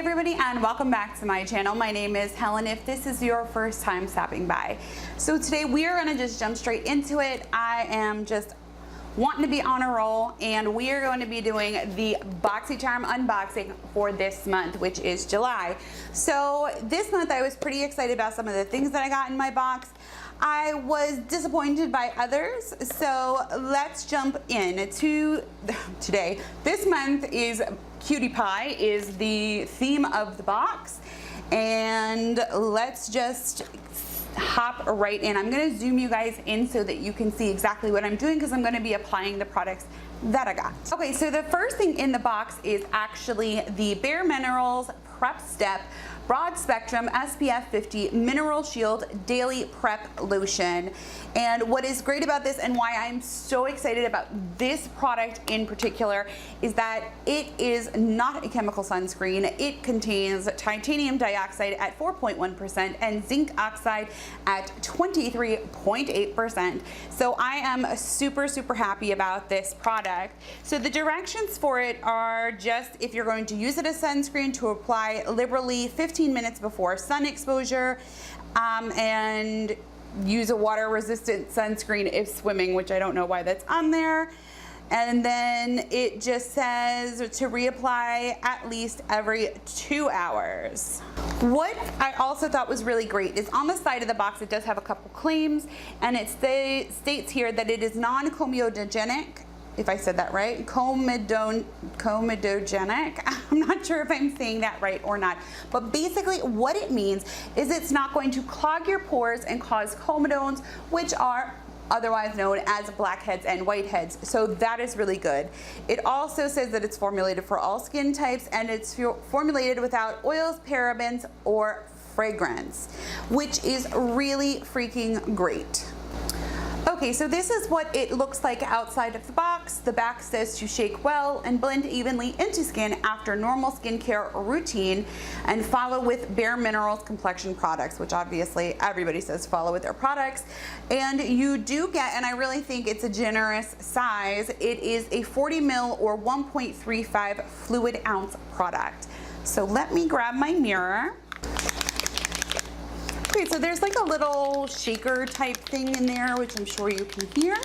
everybody, and welcome back to my channel. My name is Helen if this is your first time stopping by. So today we are going to just jump straight into it. I am just wanting to be on a roll, and we are going to be doing the BoxyCharm unboxing for this month, which is July. So this month I was pretty excited about some of the things that I got in my box. I was disappointed by others, so let's jump in to today. This month is Cutie Pie is the theme of the box, and let's just hop right in. I'm going to zoom you guys in so that you can see exactly what I'm doing, because I'm going to be applying the products that I got. Okay, so the first thing in the box is actually the Bare Minerals Prep Step Broad Spectrum SPF 50 Mineral Shield Daily Prep Lotion. And what is great about this, and why I'm so excited about this product in particular, is that it is not a chemical sunscreen. It contains titanium dioxide at 4.1% and zinc oxide at 23.8%. So I am super happy about this product. So the directions for it are just, if you're going to use it as sunscreen, to apply liberally 15 minutes before sun exposure, and use a water resistant sunscreen if swimming, which I don't know why that's on there. And then it just says to reapply at least every 2 hours. What I also thought was really great is on the side of the box it does have a couple claims, and it states here that it is non-comedogenic, if I said that right, comedogenic. I'm not sure if I'm saying that right or not, but basically what it means is it's not going to clog your pores and cause comedones, which are otherwise known as blackheads and whiteheads. So that is really good. It also says that it's formulated for all skin types, and it's formulated without oils, parabens, or fragrance, which is really freaking great. Okay, so this is what it looks like outside of the box. The back says to shake well and blend evenly into skin after normal skincare routine, and follow with Bare Minerals complexion products, which obviously everybody says follow with their products. And you do get, and I really think it's a generous size, it is a 40 ml or 1.35 fluid ounce product. So let me grab my mirror. Okay, so there's like a little shaker type thing in there, which I'm sure you can hear.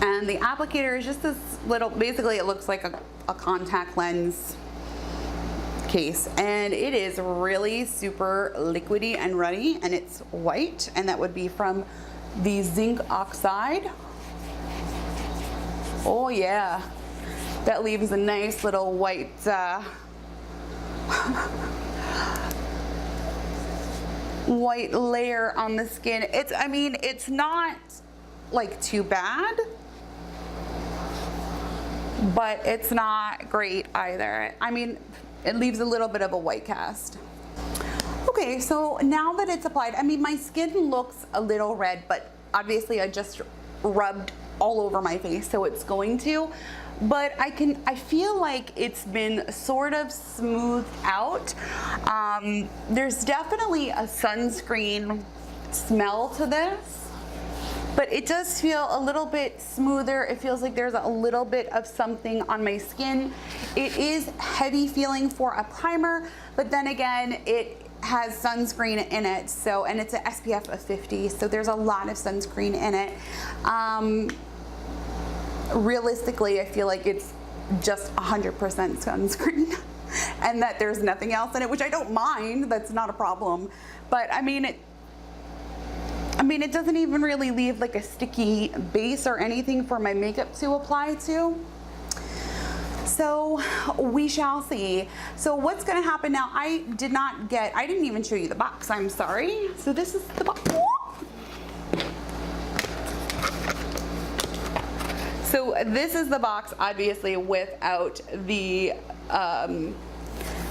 And the applicator is just this little, basically it looks like a contact lens case. And it is really super liquidy and runny, and it's white, and that would be from the zinc oxide. Oh yeah, that leaves a nice little white white layer on the skin. I mean, it's not like too bad, but it's not great either. I mean, it leaves a little bit of a white cast. Okay, so now that it's applied, I mean, my skin looks a little red, but obviously I just rubbed all over my face, so it's going to. But I feel like it's been sort of smoothed out. There's definitely a sunscreen smell to this, but it does feel a little bit smoother. It feels like there's a little bit of something on my skin. It is heavy feeling for a primer, but then again, it has sunscreen in it, so, and it's an SPF of 50, so there's a lot of sunscreen in it. Realistically, I feel like it's just 100% sunscreen and that there's nothing else in it, which I don't mind. That's not a problem. But I mean, it doesn't even really leave like a sticky base or anything for my makeup to apply to. So we shall see. So what's going to happen now? I didn't even show you the box. I'm sorry. So this is the box. So this is the box, obviously, without the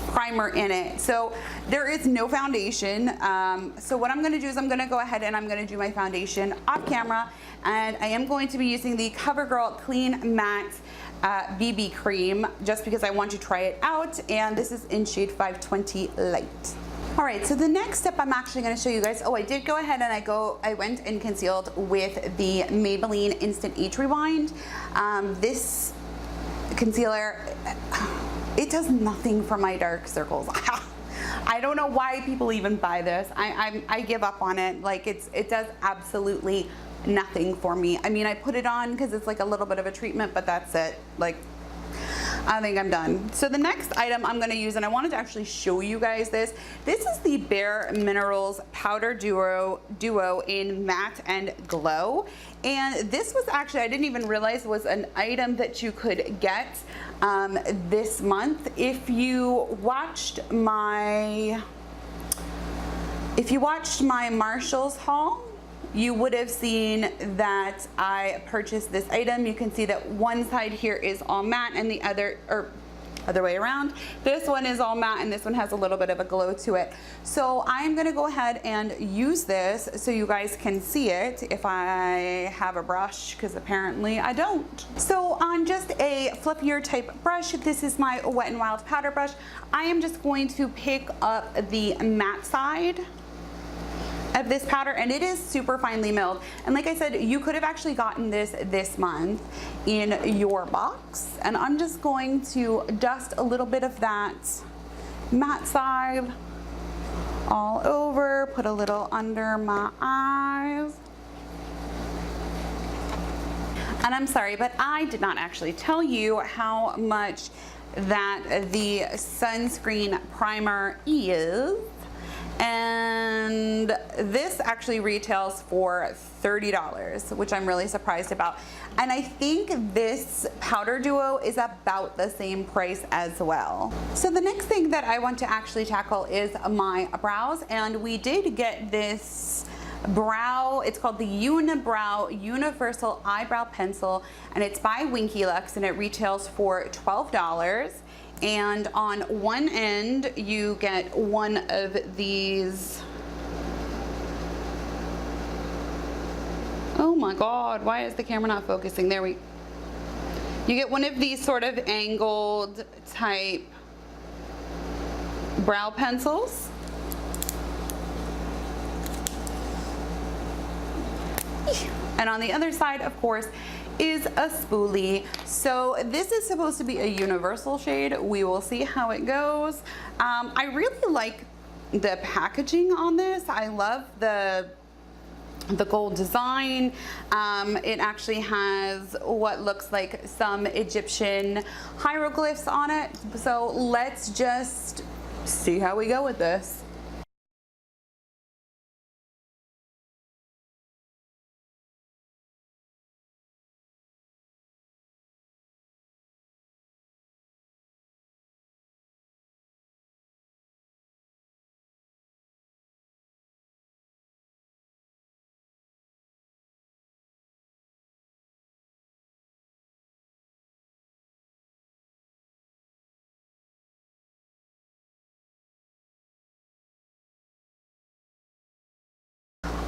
primer in it. So there is no foundation. So what I'm going to do is I'm going to go ahead and I'm going to do my foundation off camera, and I am going to be using the CoverGirl Clean Matte BB cream, just because I want to try it out, and this is in shade 520 Light. All right, so the next step I'm actually going to show you guys. Oh, I did go ahead and I went and concealed with the Maybelline Instant Age Rewind. This concealer, it does nothing for my dark circles. I don't know why people even buy this. I give up on it. Like it does absolutely nothing for me. I mean, I put it on because it's like a little bit of a treatment, but that's it. Like, I think I'm done. So the next item I'm going to use, and I wanted to actually show you guys this. This is the Bare Minerals Powder Duo in Matte and Glow. And this was actually, I didn't even realize was an item that you could get this month. If you watched my Marshalls haul, you would have seen that I purchased this item. You can see that one side here is all matte and the other way around. This one is all matte and this one has a little bit of a glow to it. So I'm gonna go ahead and use this so you guys can see it if I have a brush, because apparently I don't. So on just a fluffier type brush, this is my Wet n Wild powder brush. I am just going to pick up the matte side of this powder, and it is super finely milled. And like I said, you could have actually gotten this month in your box. And I'm just going to dust a little bit of that matte side all over, put a little under my eyes. And I'm sorry, but I did not actually tell you how much that the sunscreen primer is. And this actually retails for $30, which I'm really surprised about. And I think this powder duo is about the same price as well. So the next thing that I want to actually tackle is my brows. And we did get this brow, it's called the Unibrow Universal Eyebrow Pencil, and it's by Winkylux, and it retails for $12. And on one end you get one of these, oh my god, why is the camera not focusing? You get one of these sort of angled type brow pencils. And on the other side, of course, is a spoolie. So this is supposed to be a universal shade. We will see how it goes. I really like the packaging on this. I love the gold design. It actually has what looks like some Egyptian hieroglyphs on it. So let's just see how we go with this.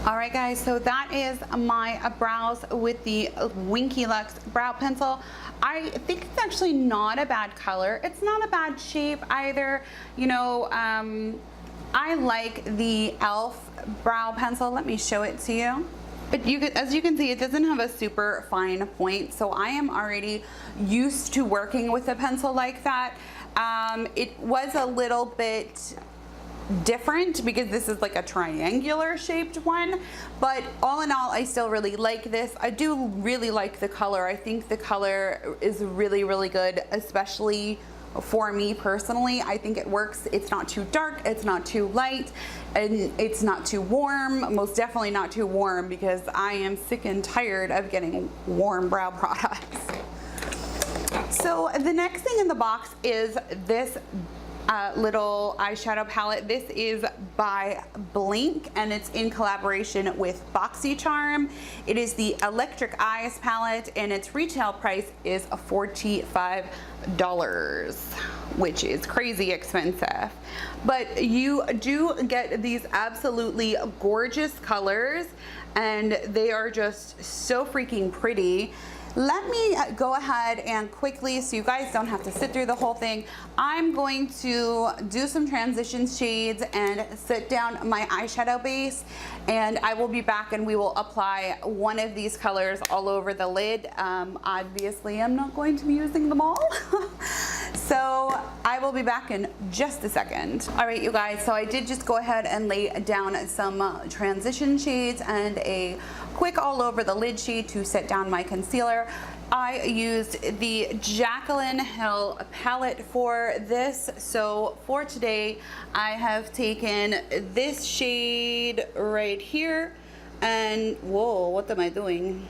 Alright guys, so that is my brows with the Winkylux brow pencil. I think it's actually not a bad color. It's not a bad shape either. You know, I like the e.l.f. brow pencil. Let me show it to you. But as you can see, it doesn't have a super fine point, so I am already used to working with a pencil like that. It was a little bit different because this is like a triangular shaped one, but all in all I still really like this. I do really like the color. I think the color is really, really good, especially for me personally. I think it works. It's not too dark, it's not too light, and it's not too warm. Most definitely not too warm, because I am sick and tired of getting warm brow products. So the next thing in the box is this little eyeshadow palette. This is by Blinc, and it's in collaboration with Boxy Charm. It is the Electric Eyes palette, and its retail price is $45, which is crazy expensive. But you do get these absolutely gorgeous colors, and they are just so freaking pretty. Let me go ahead and quickly, so you guys don't have to sit through the whole thing, I'm going to do some transition shades and set down my eyeshadow base, and I will be back and we will apply one of these colors all over the lid. Obviously I'm not going to be using them all. So I will be back in just a second. All right, you guys, so I did just go ahead and lay down some transition shades and a quick all over the lid shade to set down my concealer. I used the Jaclyn Hill palette for this. So for today, I have taken this shade right here and, whoa, what am I doing?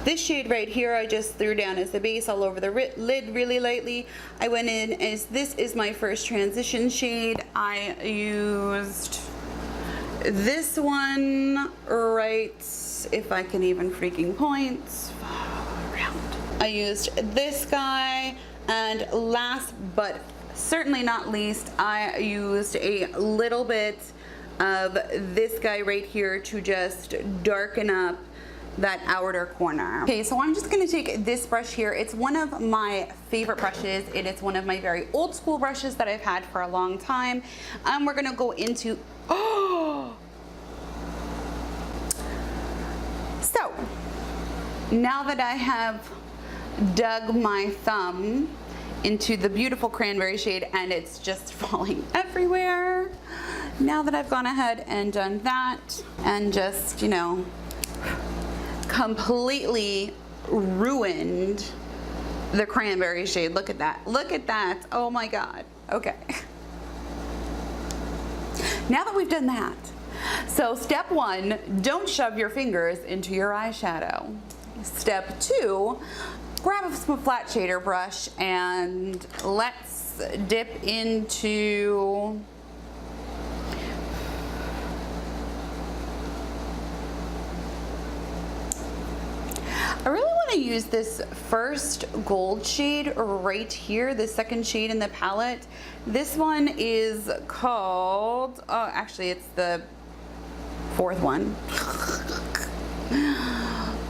This shade right here, I just threw down as the base all over the lid really lightly. I went in as this is my first transition shade. I used this one right, if I can even freaking point, around. I used this guy, and last but certainly not least, I used a little bit of this guy right here to just darken up that outer corner. Okay, so I'm just gonna take this brush here. It's one of my favorite brushes. It is one of my very old school brushes that I've had for a long time. We're gonna go into, So, now that I have dug my thumb into the beautiful cranberry shade and it's just falling everywhere, now that I've gone ahead and done that and just, you know, completely ruined the cranberry shade. Look at that. Look at that. Oh my God. Okay. Now that we've done that, so step one, don't shove your fingers into your eyeshadow. Step two, grab a flat shader brush and let's dip into I really want to use this first gold shade right here, the second shade in the palette. This one is called, oh, actually it's the fourth one.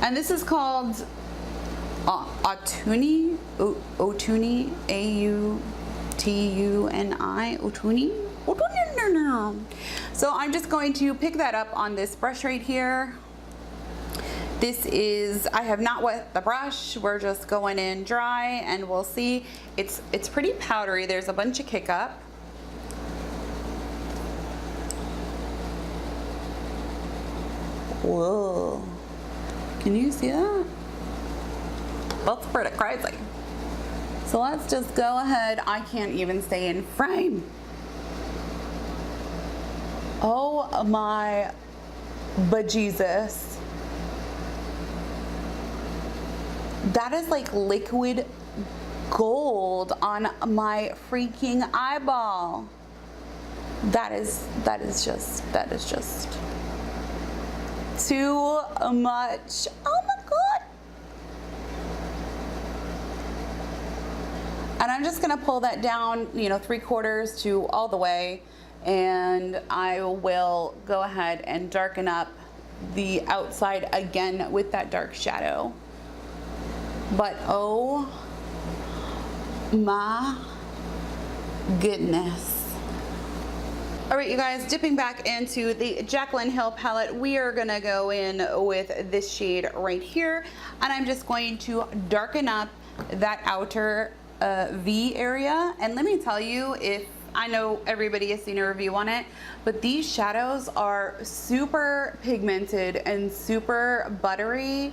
And this is called Autuni, Autuni, A-U-T-U-N-I, Autuni. So I'm just going to pick that up on this brush right here. This is, I have not wet the brush. We're just going in dry and we'll see. It's pretty powdery. There's a bunch of kick up. Whoa. Can you see that? That's pretty crazy. So let's just go ahead. I can't even stay in frame. Oh my bejesus. That is like liquid gold on my freaking eyeball. That is just too much. Oh my God. And I'm just gonna pull that down, you know, 3/4 to all the way, and I will go ahead and darken up the outside again with that dark shadow. But oh my goodness. All right, you guys, dipping back into the Jaclyn Hill palette, we are gonna go in with this shade right here, and I'm just going to darken up that outer V area. And let me tell you, if I know everybody has seen a review on it, but these shadows are super pigmented and super buttery.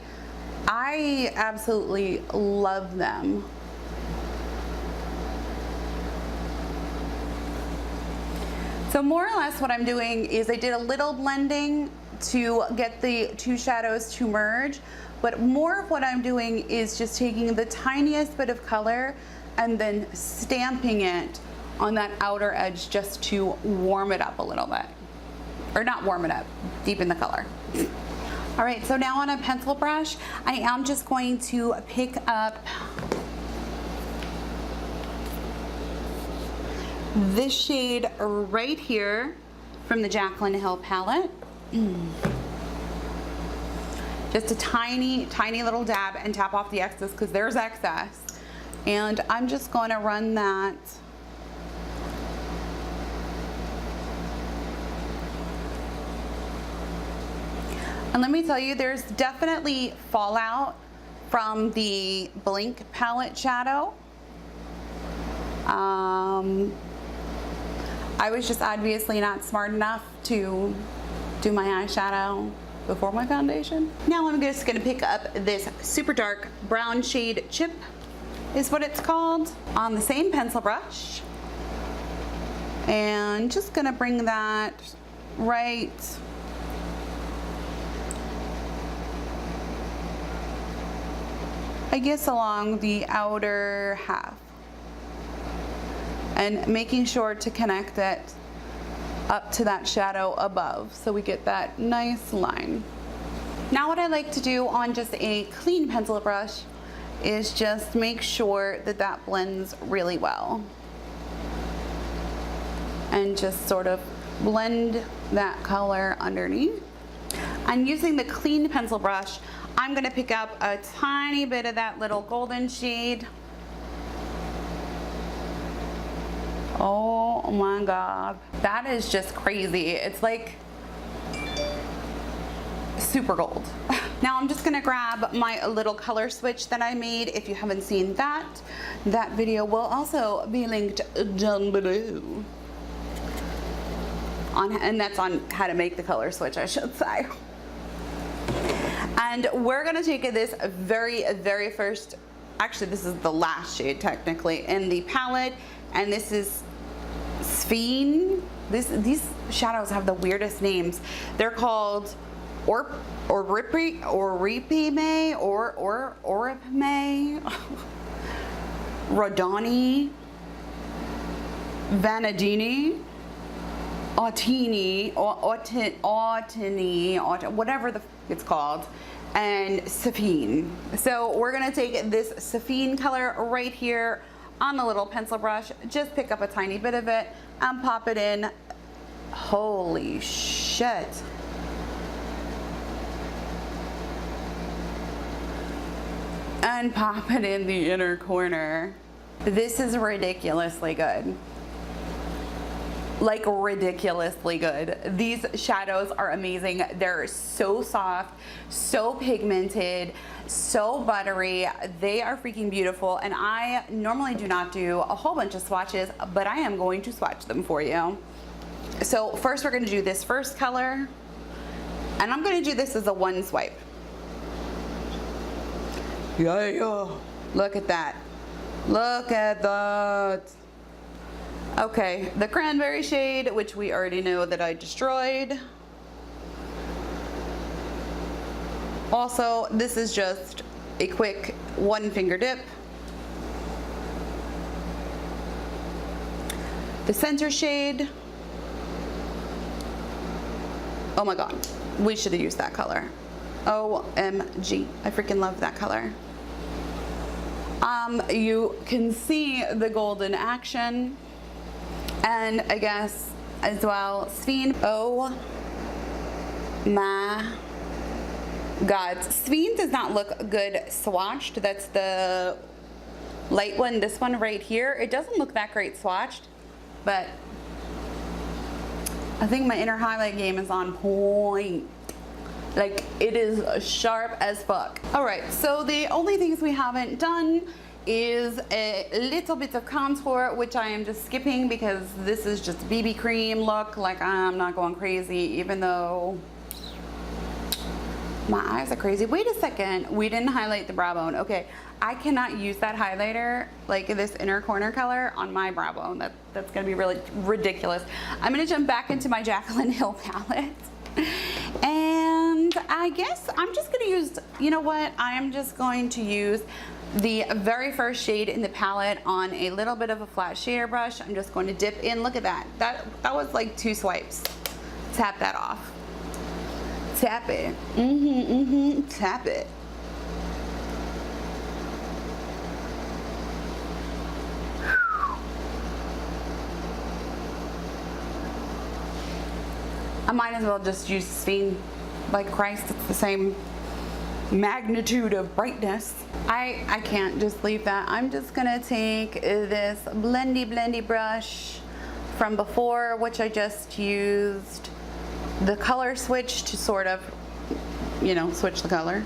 I absolutely love them. So more or less what I'm doing is I did a little blending to get the two shadows to merge, but more of what I'm doing is just taking the tiniest bit of color and then stamping it on that outer edge just to warm it up a little bit. Or not warm it up, deepen the color. All right, so now on a pencil brush, I am just going to pick up this shade right here from the Jaclyn Hill palette. Just a tiny, tiny little dab and tap off the excess because there's excess. And I'm just going to run that and let me tell you, there's definitely fallout from the Blinc palette shadow. I was just obviously not smart enough to do my eyeshadow before my foundation. Now I'm just gonna pick up this super dark brown shade Chip, is what it's called, on the same pencil brush. And just gonna bring that right I guess along the outer half, and making sure to connect it up to that shadow above so we get that nice line. Now what I like to do on just a clean pencil brush is just make sure that that blends really well, and just sort of blend that color underneath. And using the clean pencil brush, I'm gonna pick up a tiny bit of that little golden shade. Oh my God, that is just crazy. It's like super gold. Now I'm just gonna grab my little color switch that I made. If you haven't seen that, that video will also be linked down below. And that's on how to make the color switch, I should say. And we're gonna take this very first, actually this is the last shade technically in the palette, and this is Sphene. These shadows have the weirdest names. They're called Oripime, Rodani, Vanadini, Autini, whatever it's called, and Sphene. So we're gonna take this Sphene color right here on the little pencil brush, just pick up a tiny bit of it and pop it in. Holy shit. And pop it in the inner corner. This is ridiculously good. Like ridiculously good. These shadows are amazing. They're so soft, so pigmented, so buttery. They are freaking beautiful, and I normally do not do a whole bunch of swatches, but I am going to swatch them for you. So first we're going to do this first color, and I'm going to do this as a one swipe. Yeah, look at that. Look at that. Okay, the cranberry shade, which we already know that I destroyed. Also, this is just a quick one finger dip. The center shade. Oh my God, we should have used that color. OMG, I freaking love that color. You can see the golden action. And I guess as well, Sphene. Oh my God. Sphene does not look good swatched. That's the light one, this one right here. It doesn't look that great swatched, but I think my inner highlight game is on point. Like, it is sharp as fuck. All right, so the only things we haven't done is a little bit of contour, which I am just skipping because this is just BB cream look. Like, I'm not going crazy, even though my eyes are crazy. Wait a second, we didn't highlight the brow bone. Okay, I cannot use that highlighter, like this inner corner color, on my brow bone. That's gonna be really ridiculous. I'm gonna jump back into my Jaclyn Hill palette. And I guess I'm just gonna use, you know what? I am just going to use the very first shade in the palette on a little bit of a flat shader brush. I'm just going to dip in. Look at that. That was like 2 swipes. Tap that off. Tap it. Tap it. I might as well just use Sphene. Like Christ, it's the same magnitude of brightness. I can't just leave that. I'm just gonna take this blendy brush from before, which I just used the color switch to sort of, you know, switch the color.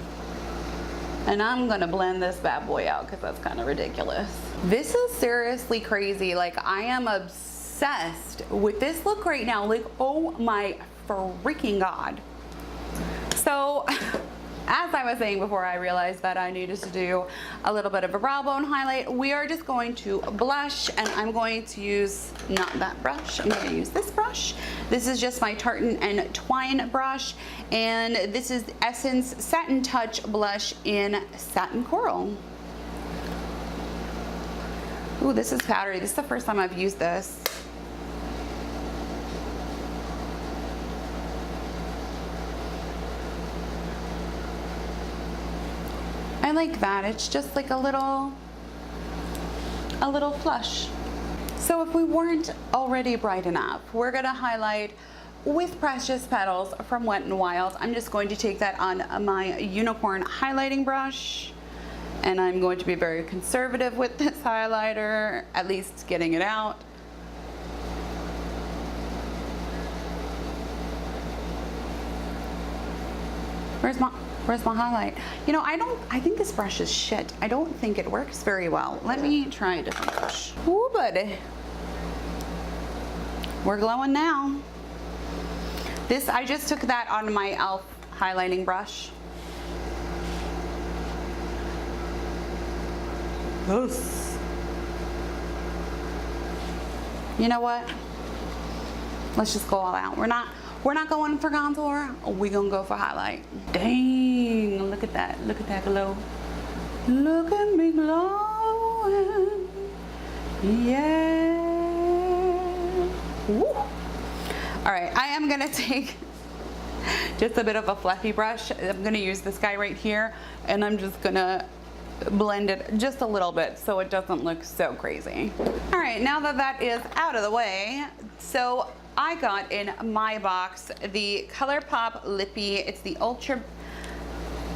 And I'm gonna blend this bad boy out because that's kind of ridiculous. This is seriously crazy. Like, I am obsessed with this look right now. Like, oh my freaking God. So, as I was saying before, I realized that I needed to do a little bit of a brow bone highlight. We are just going to blush, and I'm going to use, not that brush, I'm going to use this brush. This is just my Tartan and Twine brush, and this is Essence Satin Touch Blush in Satin Coral. Ooh, this is powdery. This is the first time I've used this. I like that. It's just like a little flush. So if we weren't already bright enough, we're gonna highlight with Precious Petals from Wet n Wild. I'm just going to take that on my unicorn highlighting brush, and I'm going to be very conservative with this highlighter, at least getting it out. Where's my highlight? You know, I think this brush is shit. I don't think it works very well. Let me try a different brush. Ooh, buddy. We're glowing now. This, I just took that on my e.l.f. highlighting brush. Yes. You know what? Let's just go all out. We're not going for contour. We're gonna go for highlight. Dang, look at that. Look at that glow. Look at me glowing. Yeah. Woo. All right, I am gonna take just a bit of a fluffy brush. I'm gonna use this guy right here, and I'm just gonna blend it just a little bit so it doesn't look so crazy. All right, now that that is out of the way, so I got in my box the ColourPop Lippy. It's the Ultra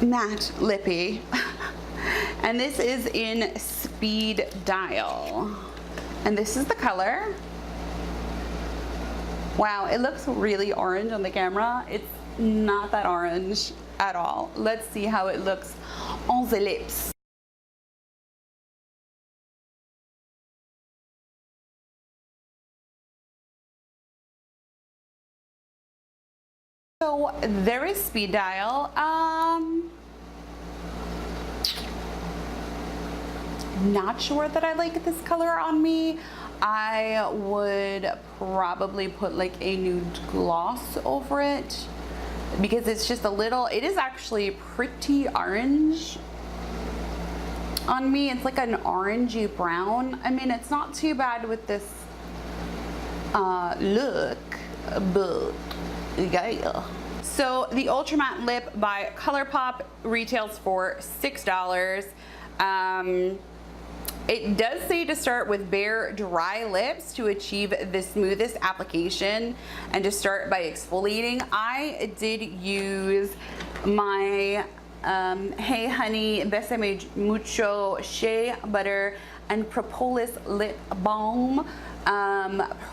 Matte Lippy. And this is in Speed Dial. And this is the color. Wow, it looks really orange on the camera. It's not that orange at all. Let's see how it looks on the lips. So there is Speed Dial. Not sure that I like this color on me. I would probably put like a nude gloss over it because it's just a little, it is actually pretty orange on me. It's like an orangey brown. I mean, it's not too bad with this look, but yeah. So the Ultra Matte Lip by ColourPop retails for $6. It does say to start with bare, dry lips to achieve the smoothest application and to start by exfoliating. I did use my Hey Honey Besame Mucho Shea Butter and Propolis Lip Balm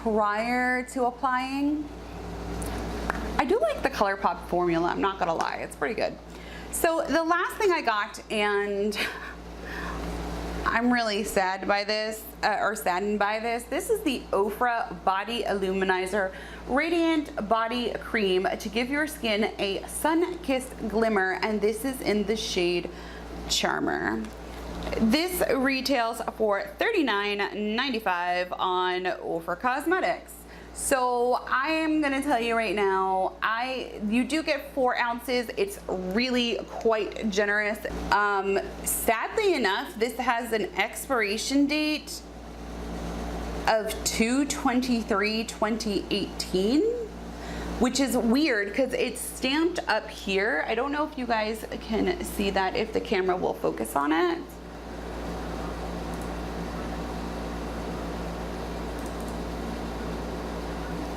prior to applying. I do like the ColourPop formula, I'm not gonna lie, it's pretty good. So the last thing I got, and I'm really sad by this, or saddened by this. This is the Ofra Body Illuminizer Radiant Body Cream to give your skin a sun-kissed glimmer, and this is in the shade Charmer. This retails for $39.95 on Ofra Cosmetics. So I am gonna tell you right now, you do get 4 ounces. It's really quite generous. Sadly enough, this has an expiration date of 2/23/2018, which is weird because it's stamped up here. I don't know if you guys can see that, if the camera will focus on it.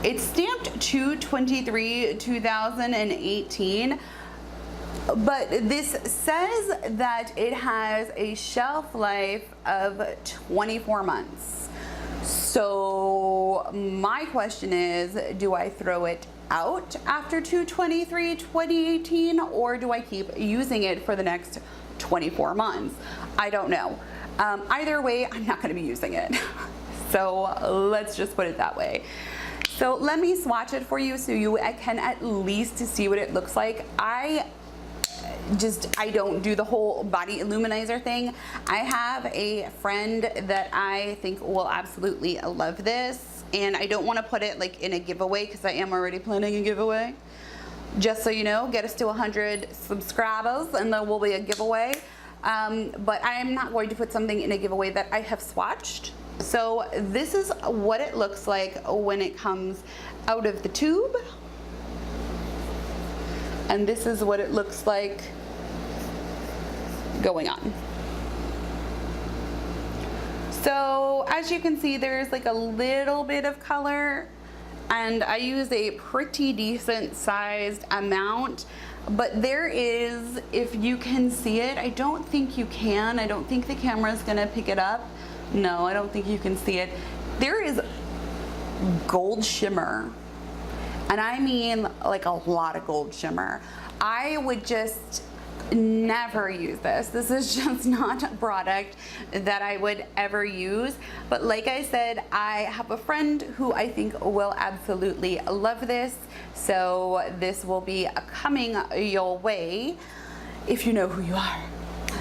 It's stamped 2/23/2018, but this says that it has a shelf life of 24 months. So my question is, do I throw it out after 2/23/2018, or do I keep using it for the next 24 months. I don't know. Either way, I'm not going to be using it. So let's just put it that way. So let me swatch it for you so you can at least see what it looks like. I don't do the whole body illuminizer thing. I have a friend that I think will absolutely love this, and I don't want to put it like in a giveaway because I am already planning a giveaway. Just so you know, get us to 100 subscribers and there will be a giveaway. But I am not going to put something in a giveaway that I have swatched. So this is what it looks like when it comes out of the tube. And this is what it looks like going on. So as you can see, there's like a little bit of color, and I use a pretty decent sized amount, but there is, if you can see it, I don't think you can. I don't think the camera is gonna pick it up. No, I don't think you can see it. There is gold shimmer. And I mean like a lot of gold shimmer. I would just never use this. This is just not a product that I would ever use. But like I said, I have a friend who I think will absolutely love this. So this will be coming your way if you know who you are.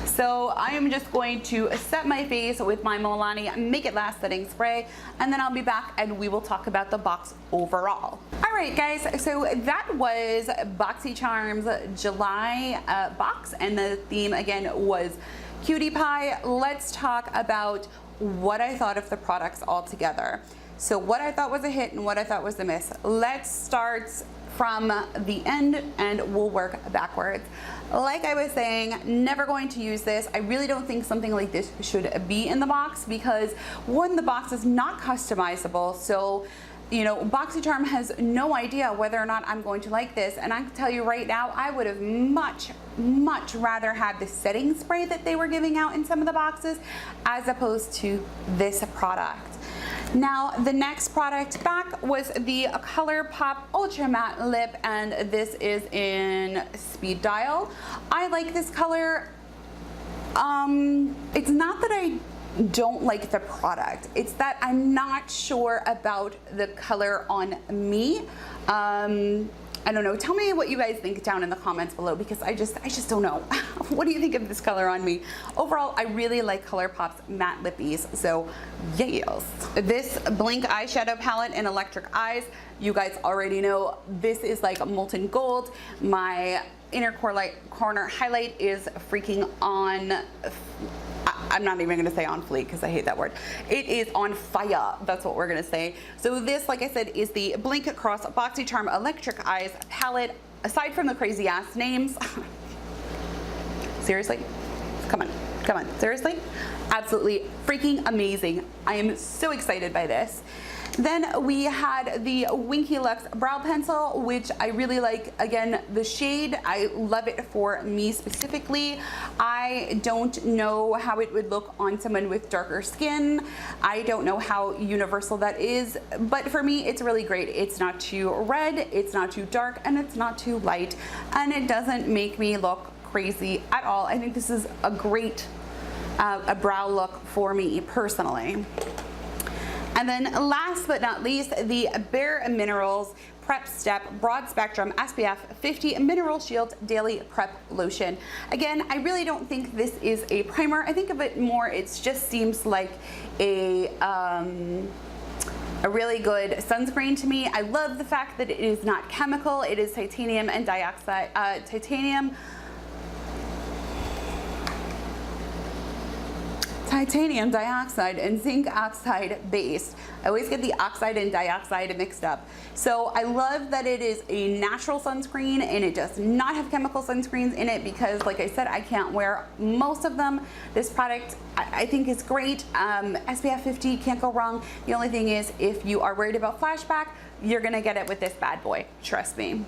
So I am just going to set my face with my Milani Make It Last setting spray, and then I'll be back and we will talk about the box overall. All right guys, so that was Boxy Charms July box, and the theme again was Cutie Pie. Let's talk about what I thought of the products all together. So what I thought was a hit and what I thought was a miss. Let's start from the end and we'll work backwards. Like I was saying, never going to use this. I really don't think something like this should be in the box because one, the box is not customizable. So, you know, BoxyCharm has no idea whether or not I'm going to like this. And I can tell you right now, I would have much rather had the setting spray that they were giving out in some of the boxes as opposed to this product. Now, the next product back was the ColourPop Ultra Matte Lip, and this is in Speed Dial. I like this color. It's not that I don't like the product, it's that I'm not sure about the color on me. I don't know. Tell me what you guys think down in the comments below because I just don't know. What do you think of this color on me? Overall, I really like ColourPop's matte lippies, so yes. This Blinc eyeshadow palette in Electric Eyes, you guys already know this is like molten gold. My inner corner highlight is freaking on. I'm not even gonna say on fleek because I hate that word. It is on fire, that's what we're gonna say. So this, like I said, is the Blinc Cross BoxyCharm Electric Eyes palette. Aside from the crazy ass names, seriously, come on, seriously? Absolutely freaking amazing. I am so excited by this. Then we had the Winky Lux brow pencil, which I really like. Again, the shade, I love it for me specifically. I don't know how it would look on someone with darker skin. I don't know how universal that is, but for me, it's really great. It's not too red, it's not too dark, and it's not too light, and it doesn't make me look crazy at all. I think this is a great a brow look for me personally. And then last but not least, the Bare Minerals Prep Step Broad Spectrum SPF 50 Mineral Shield Daily Prep Lotion. Again, I really don't think this is a primer. I think of it more, it just seems like a really good sunscreen to me. I love the fact that it is not chemical. It is titanium and titanium dioxide and zinc oxide based. I always get the oxide and dioxide mixed up. So I love that it is a natural sunscreen and it does not have chemical sunscreens in it because, like I said, I can't wear most of them. This product I think is great. SPF 50, can't go wrong. The only thing is, if you are worried about flashback, you're gonna get it with this bad boy, trust me.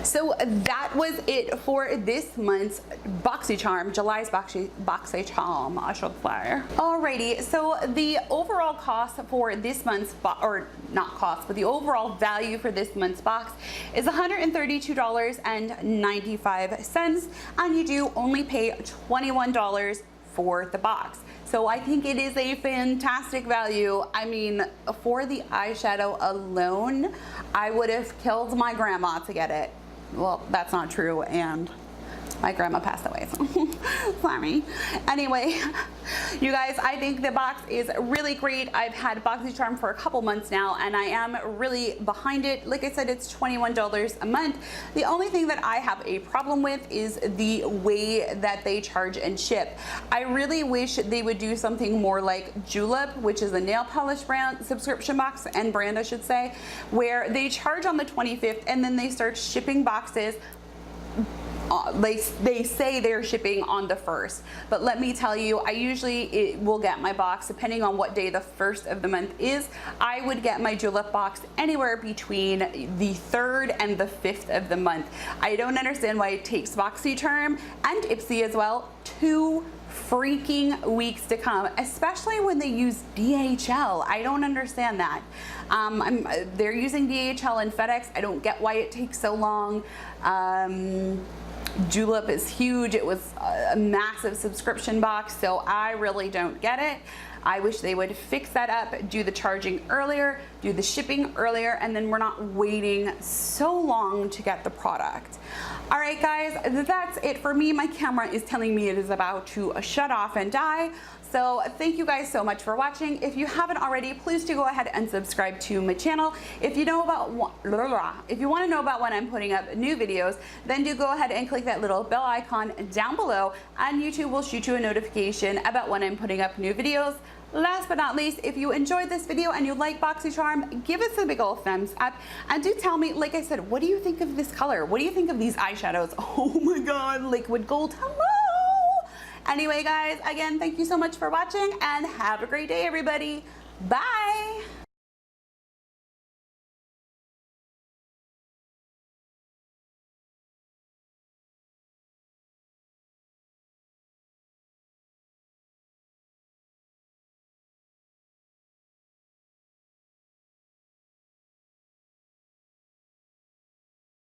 So that was it for this month's BoxyCharm, July's BoxyCharm, I should say. Alrighty, so the overall cost for this month's or not cost, but the overall value for this month's box is $132.95, and you do only pay $21 for the box. So I think it is a fantastic value. I mean, for the eyeshadow alone, I would have killed my grandma to get it. Well, that's not true, and my grandma passed away, so sorry. Anyway, you guys, I think the box is really great. I've had BoxyCharm for a couple months now, and I am really behind it. Like I said, it's $21 a month. The only thing that I have a problem with is the way that they charge and ship. I really wish they would do something more like Julep, which is a nail polish brand subscription box and brand, I should say, where they charge on the 25th and then they start shipping boxes. They say they're shipping on the 1st, but let me tell you, I usually will get my box depending on what day the 1st of the month is. I would get my Julep box anywhere between the 3rd and the 5th of the month. I don't understand why it takes BoxyCharm and Ipsy as well 2 freaking weeks to come, especially when they use DHL. I don't understand that. They're using DHL and FedEx. I don't get why it takes so long. Julep is huge. It was a massive subscription box, so I really don't get it. I wish they would fix that up, do the charging earlier, do the shipping earlier, and then we're not waiting so long to get the product. All right, guys, that's it for me. My camera is telling me it is about to shut off and die. So thank you guys so much for watching. If you haven't already, please do go ahead and subscribe to my channel. If you want to know about when I'm putting up new videos, then do go ahead and click that little bell icon down below, and YouTube will shoot you a notification about when I'm putting up new videos. Last but not least, if you enjoyed this video and you like BoxyCharm, give us a big old thumbs up, and do tell me, like I said, what do you think of this color? What do you think of these eyeshadows? Oh my god, liquid gold, hello! Anyway, guys, again, thank you so much for watching, and have a great day, everybody. Bye!